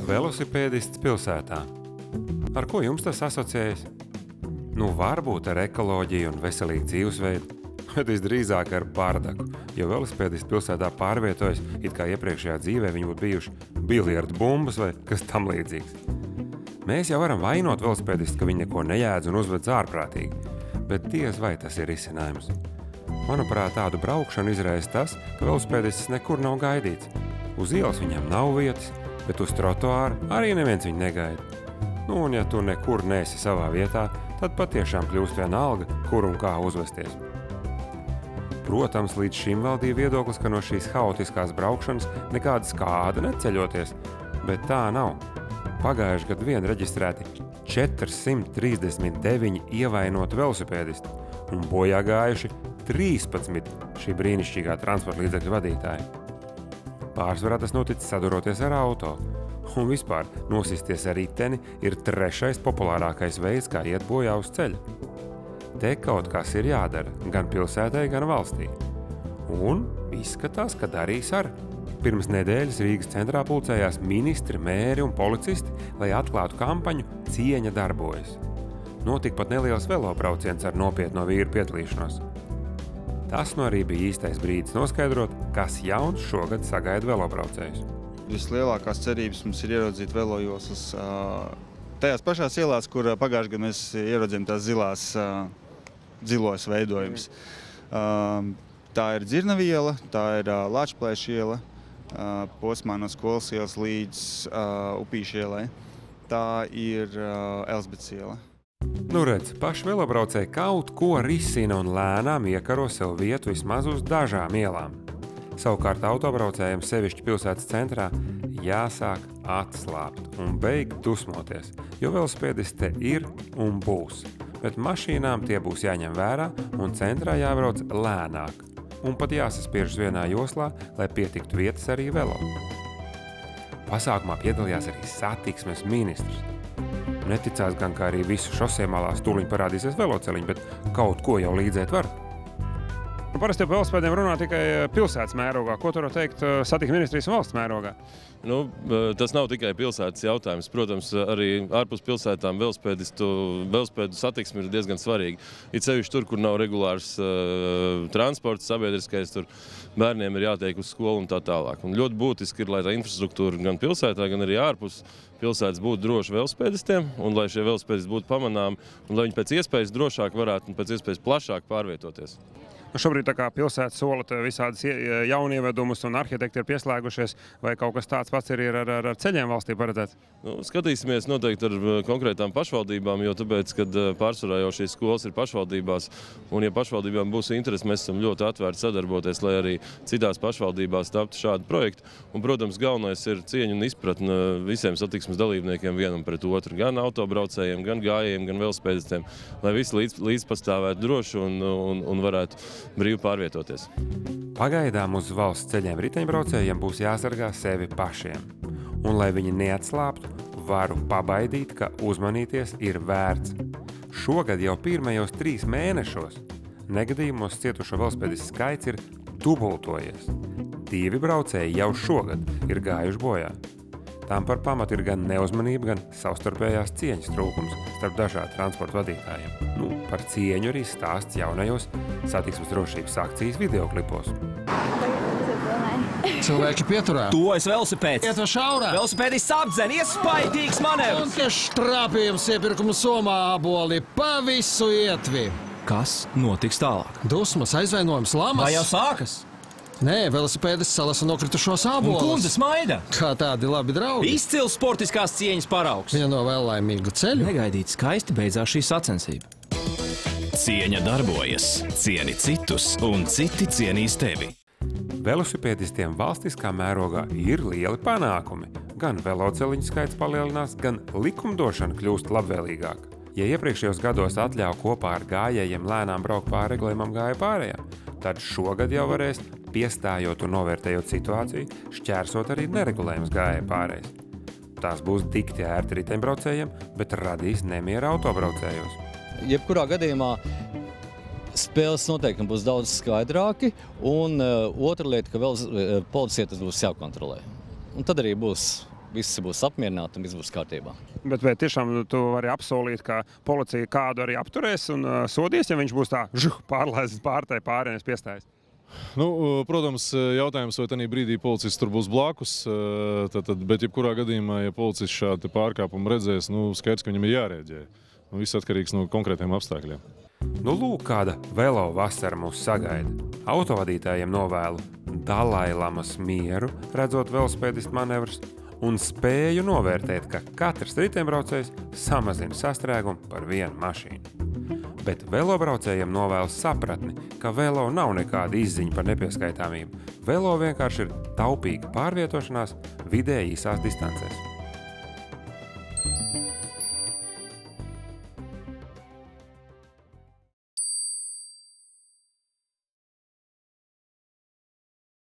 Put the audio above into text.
Velosipēdists pilsētā. Ar ko jums tas asociējas? Nu, varbūt ar ekoloģiju un veselīgu dzīvesveidu, bet visdrīzāk ar bardaku, jo velosipēdists pilsētā pārvietojas, it kā iepriekšējā dzīvē viņi būtu bijuši biljardu bumbas vai kas tam līdzīgs. Mēs jau varam vainot velosipēdistus, ka viņi neko neēdz un uzvedas ārprātīgi, bet diez vai tas ir risinājums. Manuprāt, tādu braukšanu izraisa tas, ka velosipēdists nekur nav gaidīts. Uz ielas viņam nav vietas, bet uz trotuāra arī neviens viņu negaida. Nu, un ja tu nekur neesi savā vietā, tad patiešām kļūst vienalga, kur un kā uzvesties. Protams, līdz šim valdīja viedoklis, ka no šīs haotiskās braukšanas nekāda skāda neceļoties, bet tā nav. Pagājuši gadu vien reģistrēti 439 ievainoti velosipēdisti un bojā gājuši 13 šī brīnišķīgā transporta līdzekļu vadītāji. Pārsvarā tas noticis saduroties ar auto, un vispār nosisties ar riteni ir 3. populārākais veids, kā iet bojā uz ceļa. Te kaut kas ir jādara gan pilsētai, gan valstī. Un izskatās, ka darīs ar. Pirms nedēļas Rīgas centrā pulcējās ministri, mēri un policisti, lai atklātu kampaņu Cieņa darbojas. Notika pat neliels velobrauciens ar nopietno vīru piedalīšanos. Tas nu arī bija īstais brīdis noskaidrot, kas jauns šogad sagaida velobraucējus. Vislielākās cerības mums ir ieraudzīt velojoslas tajās pašās ielās, kur pagājušajā gadā mēs ieraudzījām tās dzilos veidojumus. Tā ir Dzirnavu iela, tā ir Lāčplēša iela, posmā no Skolas ielas līdz Upīša ielai. Tā ir Elsbetes iela. Nu redz, paši velobraucēji kaut ko risina un lēnām iekaro sev vietu vismaz uz dažām ielām. Savukārt autobraucējiem sevišķi pilsētas centrā jāsāk atslābt un beigt dusmoties, jo velosipēdisti te ir un būs. Bet mašīnām tie būs jāņem vērā un centrā jābrauc lēnāk. Un pat jāsaspiežas vienā joslā, lai pietiktu vietas arī velo. Pasākumā piedalījās arī satiksmes ministrs. Neticās gan, ka arī visu šosiemalās tūliņ parādīsies veloceliņi, bet kaut ko jau līdzēt var. Parasti jau velosipēdiem runā tikai pilsētas mērogā. Ko tu vari teikt satiksmes ministrijas un valsts mērogā? Nu, tas nav tikai pilsētas jautājums. Protams, arī ārpus pilsētām velosipēdu satiksme ir diezgan svarīga. It sevišķi tur, kur nav regulārs transports, sabiedriskais, tur bērniem ir jātiek uz skolu un tā tālāk. Un ļoti būtiski ir, lai tā infrastruktūra gan pilsētā, gan arī ārpus pilsētas būtu droši velosipēdistiem, un lai šie velosipēdisti būtu pamanāmi, un lai viņi pēc iespējas drošāk varētu un pēc iespējas plašāk pārvietoties. Šobrīd tā kā pilsēta sola visādas jaunievedumus un arhitekti ir pieslēgušies, vai kaut kas tāds pats ir ar ceļiem valstī paredzēts? Nu, skatīsimies noteikti ar konkrētām pašvaldībām, jo tāpēc, kad pārsvarā jau šīs skolas ir pašvaldībās, un ja pašvaldībām būs interesi, mēs esam ļoti atvērti sadarboties, lai arī citās pašvaldībās taptu šādi projekti. Un, protams, galvenais ir cieņa un izpratne visiem satiksmes dalībniekiem vienam pret otru, gan autobraucējiem, gan gājējiem, gan velosipēdistiem, lai visi līdzpastāvētu droši un varētu brīvi pārvietoties. Pagaidām uz valsts ceļiem riteņbraucējiem būs jāsargā sevi pašiem. Un, lai viņi neatslāptu, varu pabaidīt, ka uzmanīties ir vērts. Šogad jau pirmajos 3 mēnešos negadījumos cietušo velosipēdistu skaits ir dubultojies. 2 braucēji jau šogad ir gājuši bojā. Tām par pamatu ir gan neuzmanība, gan savstarpējās cieņas trūkums starp dažādu transporta vadītājiem. Nu, par cieņu arī stāsts jaunajos satiksmes drošības akcijas videoklipos. Cilvēki pieturā. To es velosipēds. Ietver šaurā. Velosipēdists apdzen, iespaidīgs manevrs. Un te štrāpījums iepirkuma somā aboli pa visu ietvi. Kas notiks tālāk? Dusmas, aizvainojums, lamas. Vai jau sākas? Nē, velosipēdists salasa nokritušos abolus. Un kundze smaida. Kā tādi labi draugi. Izcils sportiskās cieņas paraugs. Viņa novēl laimīgu ceļu. Negaidīt skaisti beidzās šī sacensība. Cieņa darbojas, cieni citus un citi cienīs tevi. Velosipēdistiem valstiskā mērogā ir lieli panākumi. Gan veloceliņu skaits palielinās, gan likumdošana kļūst labvēlīgāka. Ja iepriekšējos gados atļauj kopā ar gājējiem lēnām braukt pāri regulējumam gāja pārējām, tad šogad jau varēs, piestājot un novērtējot situāciju, šķērsot arī neregulējums gāja pārējais. Tās būs dikti ērti riteņbraucējiem, bet radīs nemieru autobraucējos. Jebkurā gadījumā spēles noteikumi būs daudz skaidrāki, un otra lieta, ka vēl policija tas būs jākontrolē. Un tad arī būs visi būs apmierināti un viss būs kārtībā. Bet vai tiešām tu vari apsolīt, ka policija kādu arī apturēs un sodīs, ja viņš būs tā pārlaizis pārtai pārējais piestājas? Nu, protams, jautājums, vai tajā brīdī policists tur būs blakus, bet jebkurā gadījumā, ja policists šādu pārkāpumu redzēs, skaidrs, ka viņam ir jārēģē. Viss atkarīgs no konkrētiem apstākļiem. Nu, lūk, kāda velo vasara mūs sagaida. Autovadītājiem novēlu Dalai Lamas mieru, redzot velospēdistu manevrus, un spēju novērtēt, ka katrs riteņbraucējs samazina sastrēgumu par vienu mašīnu. Bet velobraucējiem novēlu sapratni, ka velo nav nekāda izziņa par nepieskaitāmību. Velo vienkārši ir taupīga pārvietošanās vidēji īsās distancēs.